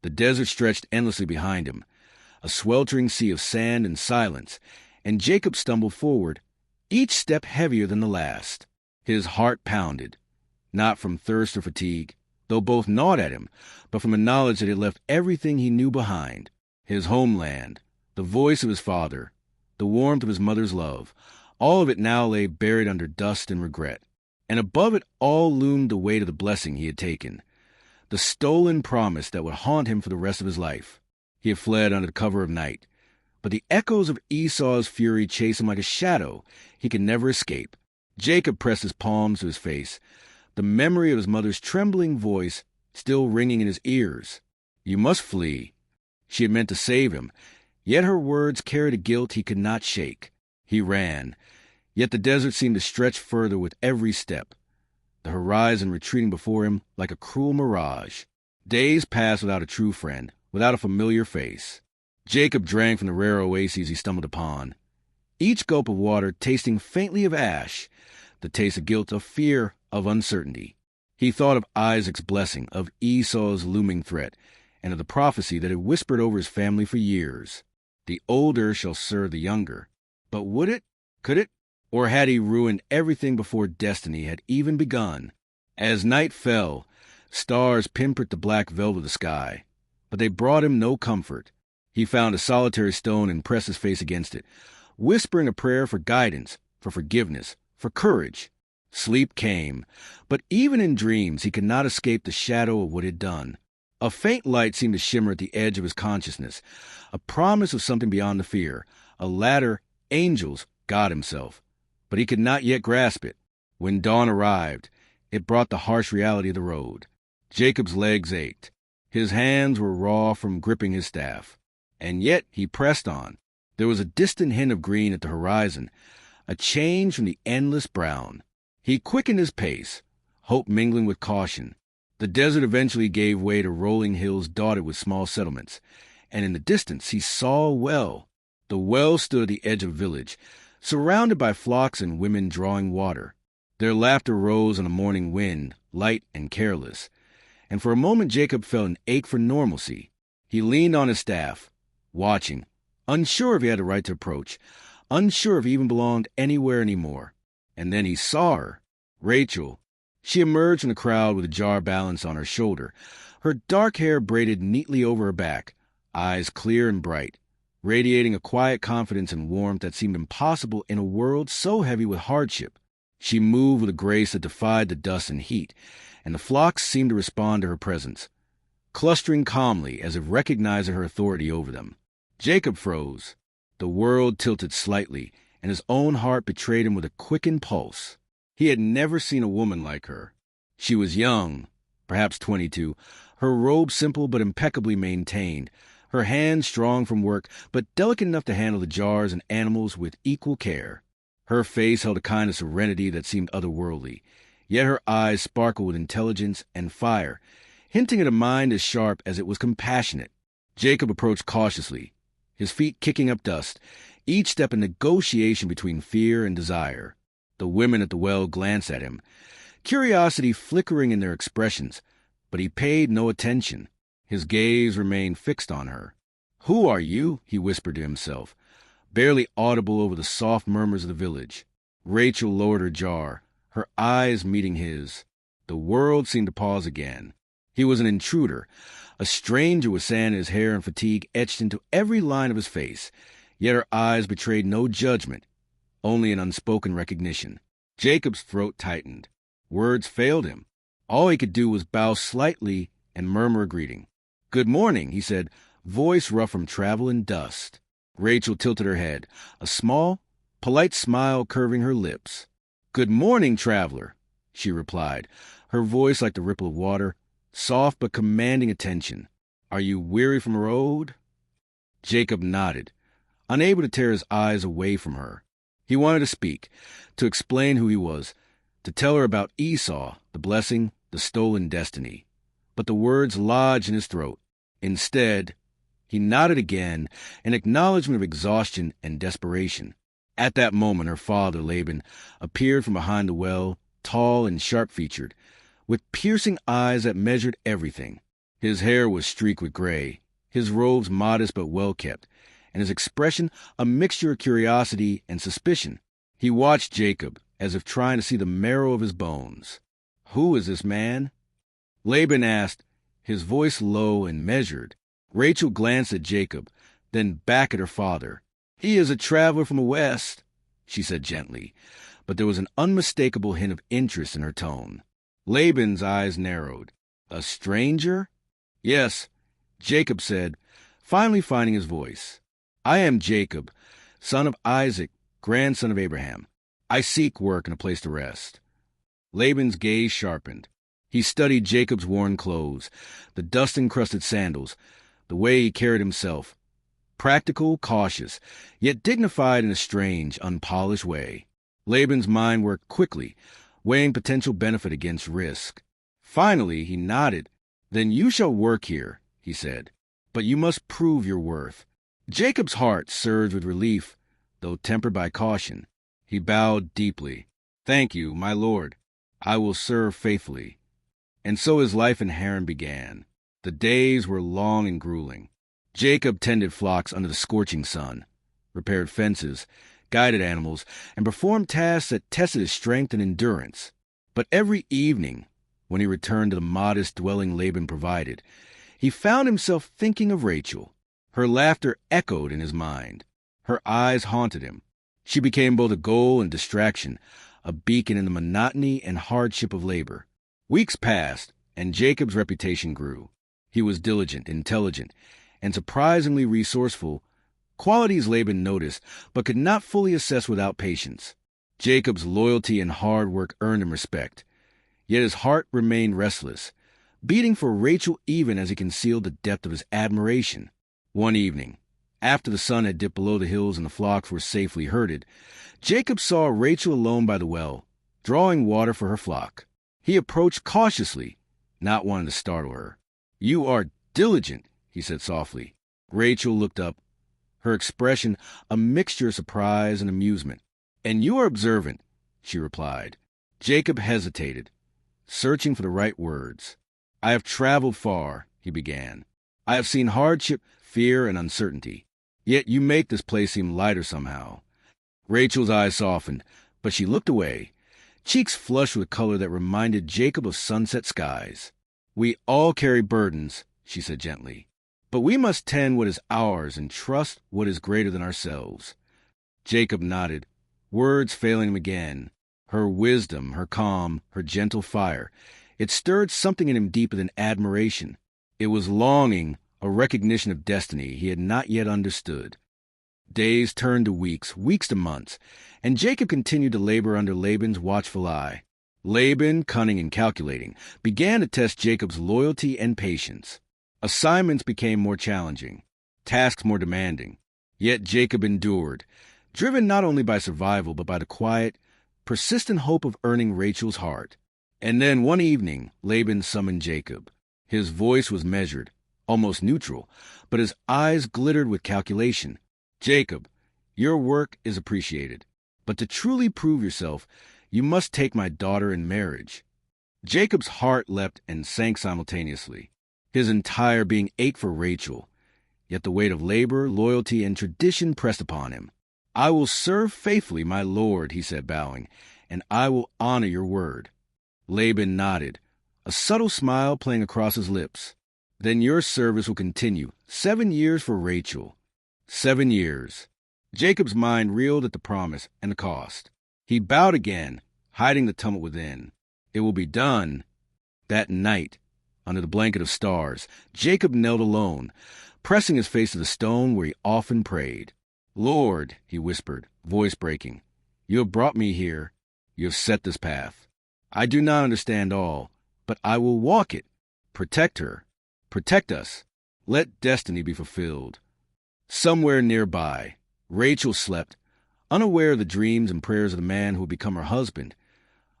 The desert stretched endlessly behind him, a sweltering sea of sand and silence, and Jacob stumbled forward, each step heavier than the last. His heart pounded, not from thirst or fatigue, though both gnawed at him, but from a knowledge that he had left everything he knew behind. His homeland, the voice of his father, the warmth of his mother's love, all of it now lay buried under dust and regret. And above it all loomed the weight of the blessing he had taken, the stolen promise that would haunt him for the rest of his life. He had fled under the cover of night, but the echoes of Esau's fury chased him like a shadow he could never escape. Jacob pressed his palms to his face, the memory of his mother's trembling voice still ringing in his ears. "You must flee." She had meant to save him, yet her words carried a guilt he could not shake. He ran, yet the desert seemed to stretch further with every step, the horizon retreating before him like a cruel mirage. Days passed without a true friend, without a familiar face. Jacob drank from the rare oases he stumbled upon, each gulp of water tasting faintly of ash, the taste of guilt, of fear, of uncertainty. He thought of Isaac's blessing, of Esau's looming threat, and of the prophecy that had whispered over his family for years. The older shall serve the younger. But would it? Could it? Or had he ruined everything before destiny had even begun? As night fell, stars pinpricked the black velvet of the sky, but they brought him no comfort. He found a solitary stone and pressed his face against it, whispering a prayer for guidance, for forgiveness, for courage. Sleep came, but even in dreams he could not escape the shadow of what he had done. A faint light seemed to shimmer at the edge of his consciousness, a promise of something beyond the fear, a ladder, angels, God himself. But he could not yet grasp it. When dawn arrived, it brought the harsh reality of the road. Jacob's legs ached. His hands were raw from gripping his staff. And yet he pressed on. There was a distant hint of green at the horizon, a change from the endless brown. He quickened his pace, hope mingling with caution. The desert eventually gave way to rolling hills dotted with small settlements, and in the distance he saw a well. The well stood at the edge of a village, surrounded by flocks and women drawing water. Their laughter rose on a morning wind, light and careless, and for a moment Jacob felt an ache for normalcy. He leaned on his staff, watching, unsure if he had the right to approach, unsure if he even belonged anywhere anymore. And then he saw her, Rachel. She emerged from the crowd with a jar balanced on her shoulder, her dark hair braided neatly over her back, eyes clear and bright, radiating a quiet confidence and warmth that seemed impossible in a world so heavy with hardship. She moved with a grace that defied the dust and heat, and the flocks seemed to respond to her presence, clustering calmly as if recognizing her authority over them. Jacob froze. The world tilted slightly, and his own heart betrayed him with a quickened pulse. He had never seen a woman like her. She was young, perhaps 22, her robe simple but impeccably maintained, her hands strong from work but delicate enough to handle the jars and animals with equal care. Her face held a kind of serenity that seemed otherworldly, yet her eyes sparkled with intelligence and fire, hinting at a mind as sharp as it was compassionate. Jacob approached cautiously, his feet kicking up dust, each step a negotiation between fear and desire. The women at the well glanced at him, curiosity flickering in their expressions, but he paid no attention. His gaze remained fixed on her. "Who are you?" he whispered to himself, barely audible over the soft murmurs of the village. Rachel lowered her jar, her eyes meeting his. The world seemed to pause again. He was an intruder, a stranger with sand in his hair and fatigue etched into every line of his face, yet her eyes betrayed no judgment, only an unspoken recognition. Jacob's throat tightened. Words failed him. All he could do was bow slightly and murmur a greeting. "Good morning," he said, voice rough from travel and dust. Rachel tilted her head, a small, polite smile curving her lips. "Good morning, traveler," she replied, her voice like the ripple of water, soft but commanding attention. "Are you weary from the road?" Jacob nodded, unable to tear his eyes away from her. He wanted to speak, to explain who he was, to tell her about Esau, the blessing, the stolen destiny. But the words lodged in his throat. Instead, he nodded again, an acknowledgement of exhaustion and desperation. At that moment her father, Laban, appeared from behind the well, tall and sharp-featured, with piercing eyes that measured everything. His hair was streaked with gray, his robes modest but well-kept, and his expression a mixture of curiosity and suspicion. He watched Jacob, as if trying to see the marrow of his bones. "Who is this man?" Laban asked, his voice low and measured. Rachel glanced at Jacob, then back at her father. "He is a traveler from the west," she said gently, but there was an unmistakable hint of interest in her tone. Laban's eyes narrowed. "A stranger?" "Yes," Jacob said, finally finding his voice. "I am Jacob, son of Isaac, grandson of Abraham. I seek work and a place to rest." Laban's gaze sharpened. He studied Jacob's worn clothes, the dust-encrusted sandals, the way he carried himself. Practical, cautious, yet dignified in a strange, unpolished way. Laban's mind worked quickly, weighing potential benefit against risk. Finally, he nodded. "Then you shall work here," he said, "but you must prove your worth." Jacob's heart surged with relief, though tempered by caution. He bowed deeply. "Thank you, my lord. I will serve faithfully." And so his life in Haran began. The days were long and grueling. Jacob tended flocks under the scorching sun, repaired fences, guided animals, and performed tasks that tested his strength and endurance. But every evening, when he returned to the modest dwelling Laban provided, he found himself thinking of Rachel. Her laughter echoed in his mind. Her eyes haunted him. She became both a goal and distraction, a beacon in the monotony and hardship of labor. Weeks passed, and Jacob's reputation grew. He was diligent, intelligent, and surprisingly resourceful, qualities Laban noticed but could not fully assess without patience. Jacob's loyalty and hard work earned him respect, yet his heart remained restless, beating for Rachel even as he concealed the depth of his admiration. One evening, after the sun had dipped below the hills and the flocks were safely herded, Jacob saw Rachel alone by the well, drawing water for her flock. He approached cautiously, not wanting to startle her. "You are diligent," he said softly. Rachel looked up, her expression a mixture of surprise and amusement. "And you are observant," she replied. Jacob hesitated, searching for the right words. "I have traveled far," he began. "I have seen hardship, fear, and uncertainty. Yet you make this place seem lighter somehow." Rachel's eyes softened, but she looked away, cheeks flushed with color that reminded Jacob of sunset skies. "We all carry burdens," she said gently, "but we must tend what is ours and trust what is greater than ourselves." Jacob nodded, words failing him again. Her wisdom, her calm, her gentle fire, it stirred something in him deeper than admiration. It was longing, a recognition of destiny he had not yet understood. Days turned to weeks, weeks to months, and Jacob continued to labor under Laban's watchful eye. Laban, cunning and calculating, began to test Jacob's loyalty and patience. Assignments became more challenging, tasks more demanding. Yet Jacob endured, driven not only by survival but by the quiet, persistent hope of earning Rachel's heart. And then one evening, Laban summoned Jacob. His voice was measured, almost neutral, but his eyes glittered with calculation. "Jacob, your work is appreciated, but to truly prove yourself, you must take my daughter in marriage." Jacob's heart leapt and sank simultaneously. His entire being ached for Rachel, yet the weight of labor, loyalty, and tradition pressed upon him. "I will serve faithfully, my lord," he said, bowing, "and I will honor your word." Laban nodded, a subtle smile playing across his lips. "Then your service will continue, 7 years for Rachel." 7 years. Jacob's mind reeled at the promise and the cost. He bowed again, hiding the tumult within. It will be done. That night, under the blanket of stars, Jacob knelt alone, pressing his face to the stone where he often prayed. "Lord," he whispered, voice breaking, "you have brought me here. You have set this path. I do not understand all, but I will walk it. Protect her. Protect us. Let destiny be fulfilled." Somewhere nearby, Rachel slept, unaware of the dreams and prayers of the man who would become her husband,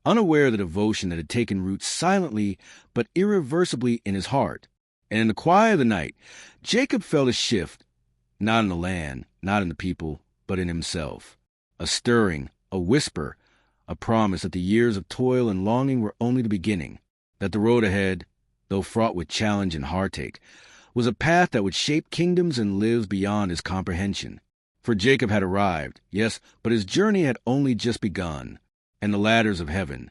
unaware of the devotion that had taken root silently but irreversibly in his heart. And in the quiet of the night, Jacob felt a shift, not in the land, not in the people, but in himself. A stirring, a whisper, a promise that the years of toil and longing were only the beginning, that the road ahead though fraught with challenge and heartache, was a path that would shape kingdoms and lives beyond his comprehension. For Jacob had arrived, yes, but his journey had only just begun, and the ladders of heaven,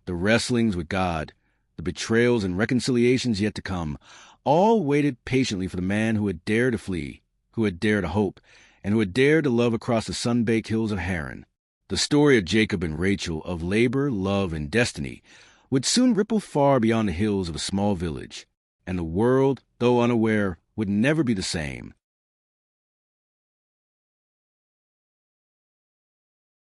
the wrestlings with God, the betrayals and reconciliations yet to come, all waited patiently for the man who had dared to flee, who had dared to hope, and who had dared to love across the sun-baked hills of Haran. The story of Jacob and Rachel, of labor, love, and destiny, would soon ripple far beyond the hills of a small village, and the world, though unaware, would never be the same.